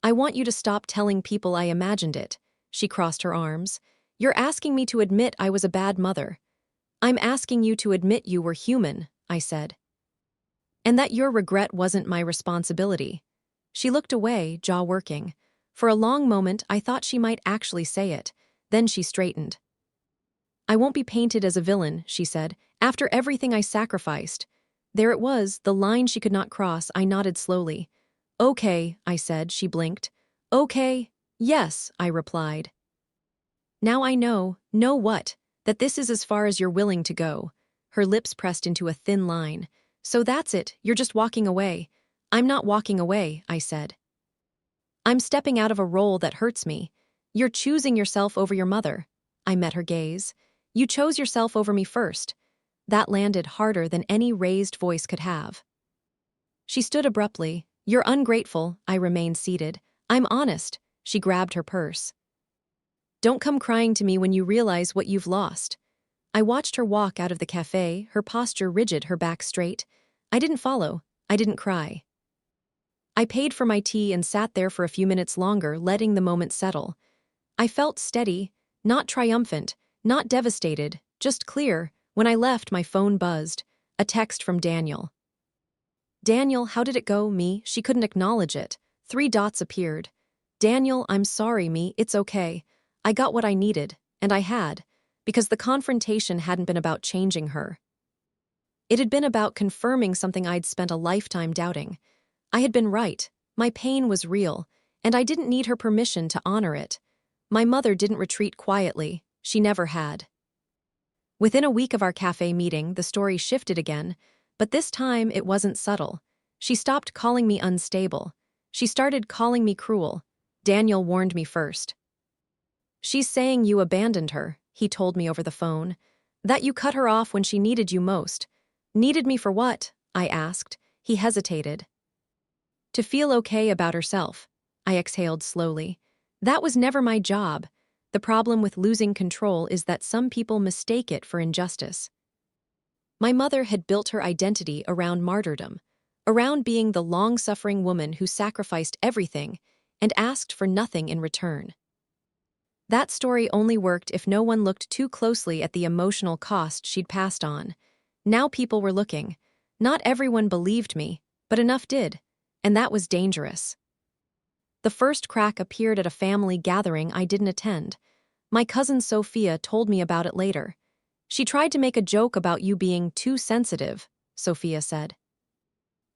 I want you to stop telling people I imagined it. She crossed her arms. You're asking me to admit I was a bad mother. I'm asking you to admit you were human, I said. And that your regret wasn't my responsibility. She looked away, jaw working. For a long moment, I thought she might actually say it. Then she straightened. I won't be painted as a villain, she said, after everything I sacrificed. There it was, the line she could not cross. I nodded slowly. Okay, I said. She blinked. Okay, yes, I replied. Now I know what? That this is as far as you're willing to go. Her lips pressed into a thin line. So that's it, you're just walking away. I'm not walking away, I said. I'm stepping out of a role that hurts me. You're choosing yourself over your mother. I met her gaze. You chose yourself over me first. That landed harder than any raised voice could have. She stood abruptly. You're ungrateful, I remained seated. I'm honest. She grabbed her purse. Don't come crying to me when you realize what you've lost. I watched her walk out of the cafe, her posture rigid, her back straight. I didn't follow. I didn't cry. I paid for my tea and sat there for a few minutes longer, letting the moment settle. I felt steady, not triumphant, not devastated, just clear. When I left, my phone buzzed. A text from Daniel. Daniel, how did it go, me? She couldn't acknowledge it. 3 dots appeared. Daniel, I'm sorry, me, it's okay. I got what I needed, and I had, because the confrontation hadn't been about changing her. It had been about confirming something I'd spent a lifetime doubting. I had been right. My pain was real, and I didn't need her permission to honor it. My mother didn't retreat quietly. She never had. Within a week of our cafe meeting, the story shifted again, but this time it wasn't subtle. She stopped calling me unstable. She started calling me cruel. Daniel warned me first. She's saying you abandoned her, he told me over the phone. That you cut her off when she needed you most. Needed me for what? I asked. He hesitated. To feel okay about herself. I exhaled slowly. That was never my job. The problem with losing control is that some people mistake it for injustice. My mother had built her identity around martyrdom, around being the long-suffering woman who sacrificed everything and asked for nothing in return. That story only worked if no one looked too closely at the emotional cost she'd passed on. Now people were looking. Not everyone believed me, but enough did, and that was dangerous. The first crack appeared at a family gathering I didn't attend. My cousin Sophia told me about it later. She tried to make a joke about you being too sensitive, Sophia said.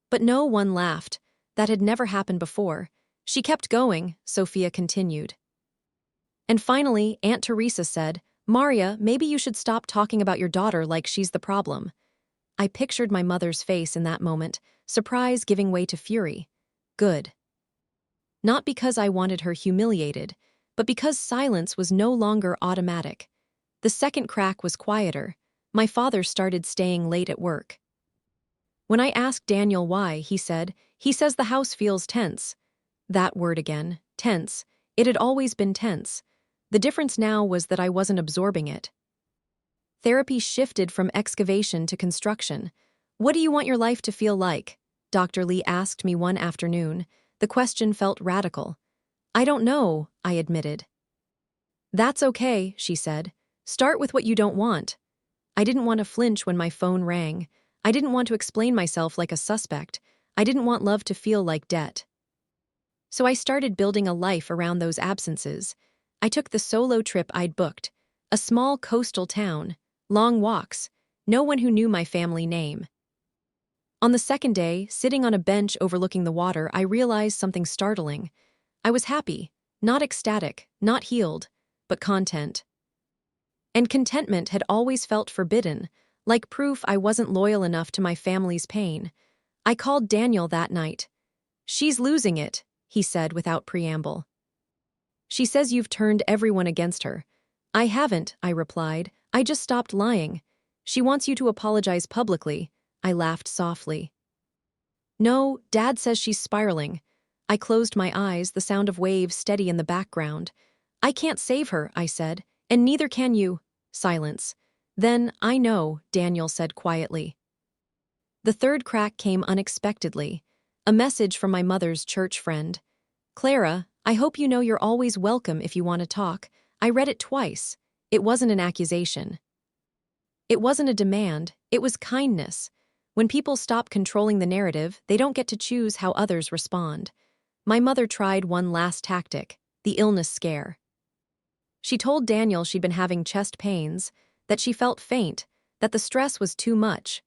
But no one laughed. That had never happened before. She kept going, Sophia continued. And finally, Aunt Teresa said, Maria, maybe you should stop talking about your daughter like she's the problem. I pictured my mother's face in that moment, surprise giving way to fury. Good. Not because I wanted her humiliated, but because silence was no longer automatic. The second crack was quieter. My father started staying late at work. When I asked Daniel why, he says the house feels tense. That word again, tense. It had always been tense. The difference now was that I wasn't absorbing it. Therapy shifted from excavation to construction. What do you want your life to feel like? Dr. Lee asked me one afternoon. The question felt radical. I don't know, I admitted. That's okay, she said. Start with what you don't want. I didn't want to flinch when my phone rang. I didn't want to explain myself like a suspect. I didn't want love to feel like debt. So I started building a life around those absences. I took the solo trip I'd booked. A small coastal town. Long walks. No one who knew my family name. On the second day, sitting on a bench overlooking the water, I realized something startling. I was happy. Not ecstatic, not healed, but content. And contentment had always felt forbidden, like proof I wasn't loyal enough to my family's pain. I called Daniel that night. "She's losing it," he said without preamble. "She says you've turned everyone against her." "I haven't," I replied. "I just stopped lying. She wants you to apologize publicly." I laughed softly. "No, Dad says she's spiraling." I closed my eyes, the sound of waves steady in the background. "I can't save her," I said, "and neither can you." Silence. "Then, I know," Daniel said quietly. The third crack came unexpectedly. A message from my mother's church friend. "Clara, I hope you know you're always welcome if you want to talk." I read it twice. It wasn't an accusation. It wasn't a demand, it was kindness. When people stop controlling the narrative, they don't get to choose how others respond. My mother tried one last tactic, the illness scare. She told Daniel she'd been having chest pains, that she felt faint, that the stress was too much.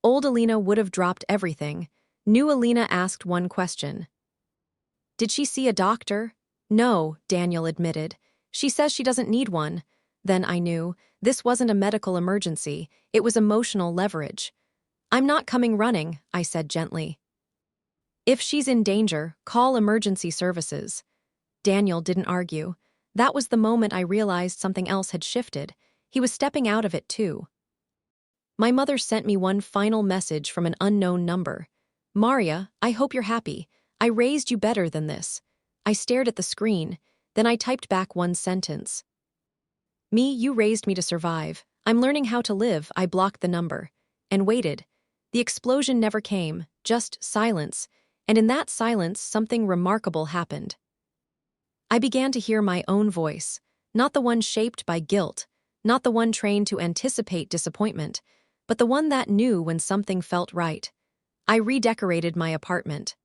Old Elena would have dropped everything. New Elena asked one question. "Did she see a doctor?" "No," Daniel admitted. "She says she doesn't need one." Then I knew, this wasn't a medical emergency, it was emotional leverage. "I'm not coming running," I said gently. "If she's in danger, call emergency services." Daniel didn't argue. That was the moment I realized something else had shifted. He was stepping out of it too. My mother sent me one final message from an unknown number. "Maria, I hope you're happy. I raised you better than this." I stared at the screen, then I typed back one sentence. "Me, you raised me to survive. I'm learning how to live." I blocked the number. And waited. The explosion never came, just silence. And in that silence, something remarkable happened. I began to hear my own voice, not the one shaped by guilt, not the one trained to anticipate disappointment, but the one that knew when something felt right. I redecorated my apartment.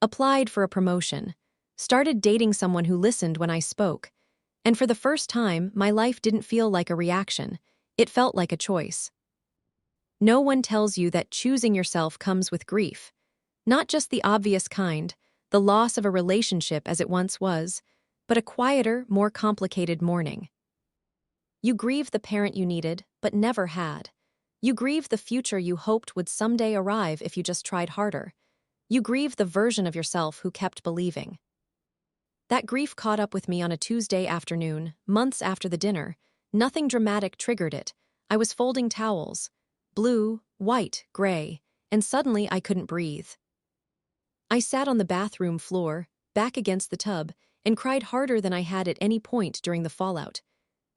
Applied for a promotion. Started dating someone who listened when I spoke. And for the first time, my life didn't feel like a reaction. It felt like a choice. No one tells you that choosing yourself comes with grief. Not just the obvious kind, the loss of a relationship as it once was, but a quieter, more complicated mourning. You grieve the parent you needed, but never had. You grieve the future you hoped would someday arrive if you just tried harder. You grieve the version of yourself who kept believing. That grief caught up with me on a Tuesday afternoon, months after the dinner. Nothing dramatic triggered it. I was folding towels. Blue, white, gray, and suddenly I couldn't breathe. I sat on the bathroom floor, back against the tub, and cried harder than I had at any point during the fallout.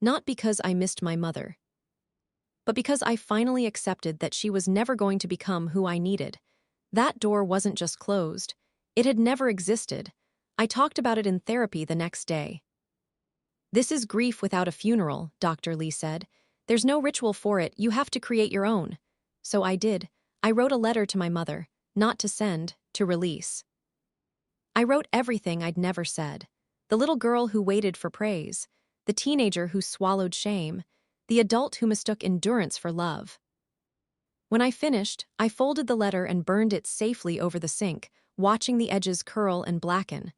Not because I missed my mother, but because I finally accepted that she was never going to become who I needed. That door wasn't just closed. It had never existed. I talked about it in therapy the next day. "This is grief without a funeral," Dr. Lee said. "There's no ritual for it, you have to create your own." So I did. I wrote a letter to my mother, not to send, to release. I wrote everything I'd never said. The little girl who waited for praise, the teenager who swallowed shame, the adult who mistook endurance for love. When I finished, I folded the letter and burned it safely over the sink, watching the edges curl and blacken.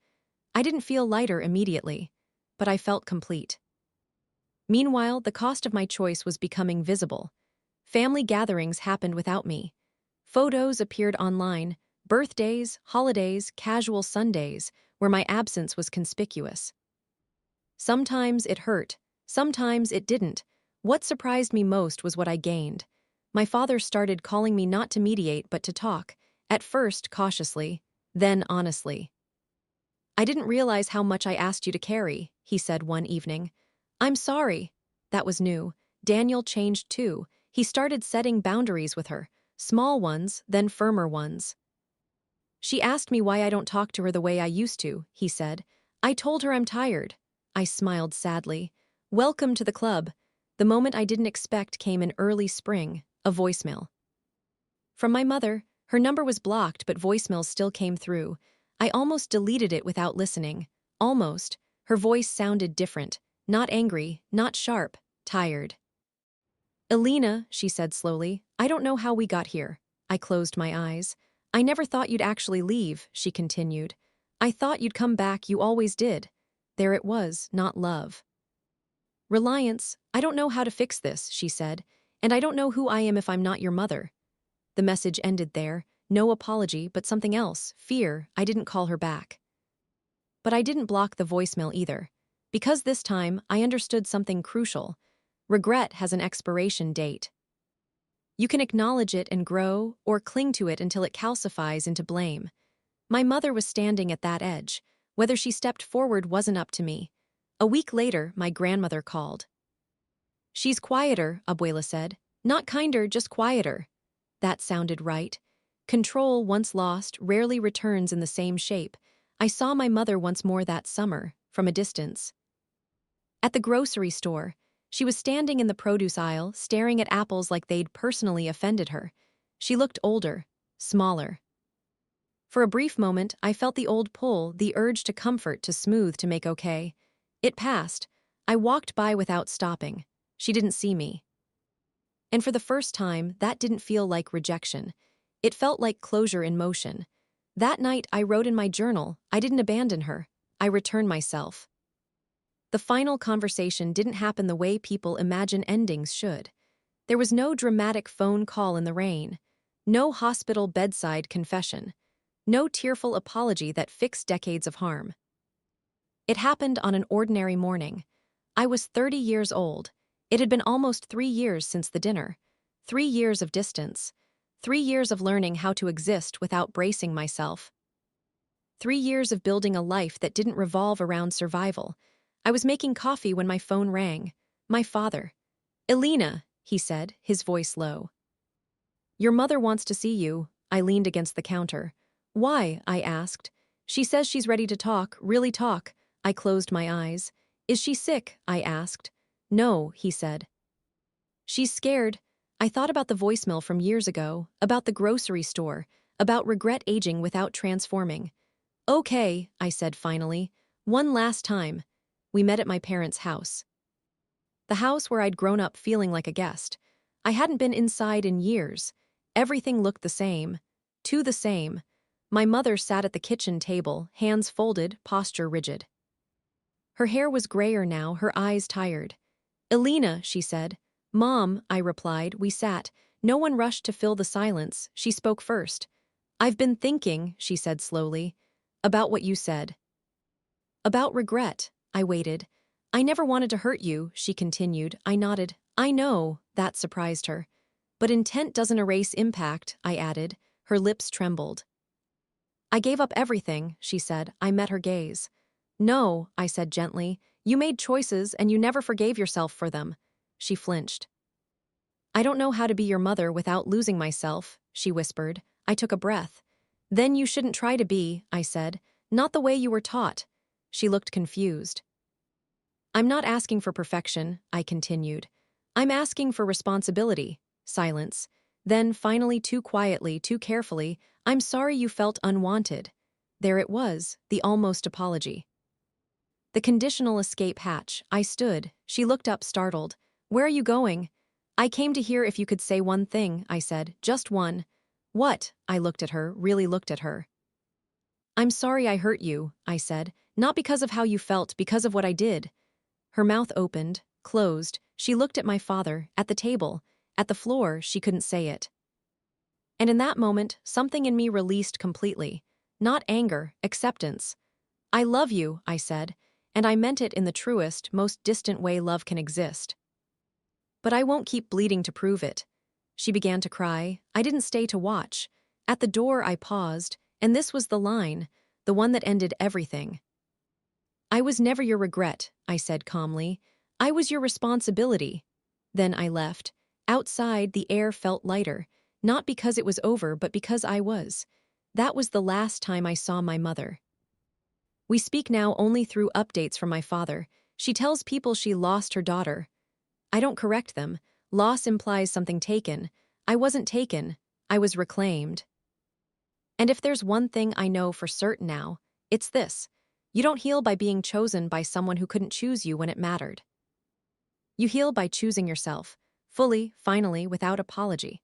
I didn't feel lighter immediately, but I felt complete. Meanwhile, the cost of my choice was becoming visible. Family gatherings happened without me. Photos appeared online, birthdays, holidays, casual Sundays, where my absence was conspicuous. Sometimes it hurt, sometimes it didn't. What surprised me most was what I gained. My father started calling me not to mediate but to talk, at first cautiously, then honestly. "I didn't realize how much I asked you to carry," he said one evening. "I'm sorry." That was new. Daniel changed too. He started setting boundaries with her, small ones, then firmer ones. "She asked me why I don't talk to her the way I used to," he said. "I told her I'm tired." I smiled sadly. Welcome to the club. The moment I didn't expect came in early spring, a voicemail. From my mother. Her number was blocked, but voicemails still came through. I almost deleted it without listening. Almost. Her voice sounded different. Not angry, not sharp, tired. "Elena," she said slowly, "I don't know how we got here." I closed my eyes. "I never thought you'd actually leave," she continued. "I thought you'd come back, you always did." There it was, not love. Reliance, I don't know how to fix this, she said, and I don't know who I am if I'm not your mother. The message ended there, no apology, but something else, fear. I didn't call her back. But I didn't block the voicemail either. Because this time, I understood something crucial. Regret has an expiration date. You can acknowledge it and grow, or cling to it until it calcifies into blame. My mother was standing at that edge. Whether she stepped forward wasn't up to me. A week later, my grandmother called. She's quieter, Abuela said. Not kinder, just quieter. That sounded right. Control, once lost, rarely returns in the same shape. I saw my mother once more that summer, from a distance. At the grocery store, she was standing in the produce aisle, staring at apples like they'd personally offended her. She looked older, smaller. For a brief moment, I felt the old pull, the urge to comfort, to smooth, to make okay. It passed. I walked by without stopping. She didn't see me. And for the first time, that didn't feel like rejection. It felt like closure in motion. That night, I wrote in my journal, I didn't abandon her. I returned myself. The final conversation didn't happen the way people imagine endings should. There was no dramatic phone call in the rain. No hospital bedside confession. No tearful apology that fixed decades of harm. It happened on an ordinary morning. I was 30 years old. It had been almost 3 years since the dinner. 3 years of distance. 3 years of learning how to exist without bracing myself. 3 years of building a life that didn't revolve around survival. I was making coffee when my phone rang. My father. "Elena," he said, his voice low. "Your mother wants to see you." I leaned against the counter. "Why?" I asked. "She says she's ready to talk, really talk." I closed my eyes. "Is she sick?" I asked. "No," he said. "She's scared." I thought about the voicemail from years ago, about the grocery store, about regret aging without transforming. "Okay," I said finally. "One last time." We met at my parents' house. The house where I'd grown up feeling like a guest. I hadn't been inside in years. Everything looked the same. Too the same. My mother sat at the kitchen table, hands folded, posture rigid. Her hair was grayer now, her eyes tired. "Elena," she said. "Mom," I replied. We sat. No one rushed to fill the silence. She spoke first. "I've been thinking," she said slowly, "about what you said." "About regret." I waited. "I never wanted to hurt you," she continued. I nodded. "I know." That surprised her. "But intent doesn't erase impact," I added. Her lips trembled. "I gave up everything," she said. I met her gaze. "No," I said gently. "You made choices and you never forgave yourself for them." She flinched. "I don't know how to be your mother without losing myself," she whispered. I took a breath. "Then you shouldn't try to be," I said. "Not the way you were taught." She looked confused. "I'm not asking for perfection," I continued. "I'm asking for responsibility." Silence. Then, finally, too quietly, too carefully, "I'm sorry you felt unwanted." There it was, the almost apology. The conditional escape hatch. I stood. She looked up, startled. "Where are you going?" "I came to hear if you could say one thing," I said. "Just one." "What?" I looked at her, really looked at her. "I'm sorry I hurt you," I said. "Not because of how you felt, because of what I did." Her mouth opened, closed. She looked at my father, at the table, at the floor. She couldn't say it. And in that moment, something in me released completely. Not anger, acceptance. "I love you," I said, and I meant it in the truest, most distant way love can exist. "But I won't keep bleeding to prove it." She began to cry. I didn't stay to watch. At the door I paused, and this was the line, the one that ended everything. "I was never your regret," I said calmly. "I was your responsibility." Then I left. Outside, the air felt lighter, not because it was over, but because I was. That was the last time I saw my mother. We speak now only through updates from my father. She tells people she lost her daughter. I don't correct them. Loss implies something taken. I wasn't taken. I was reclaimed. And if there's one thing I know for certain now, it's this. You don't heal by being chosen by someone who couldn't choose you when it mattered. You heal by choosing yourself, fully, finally, without apology.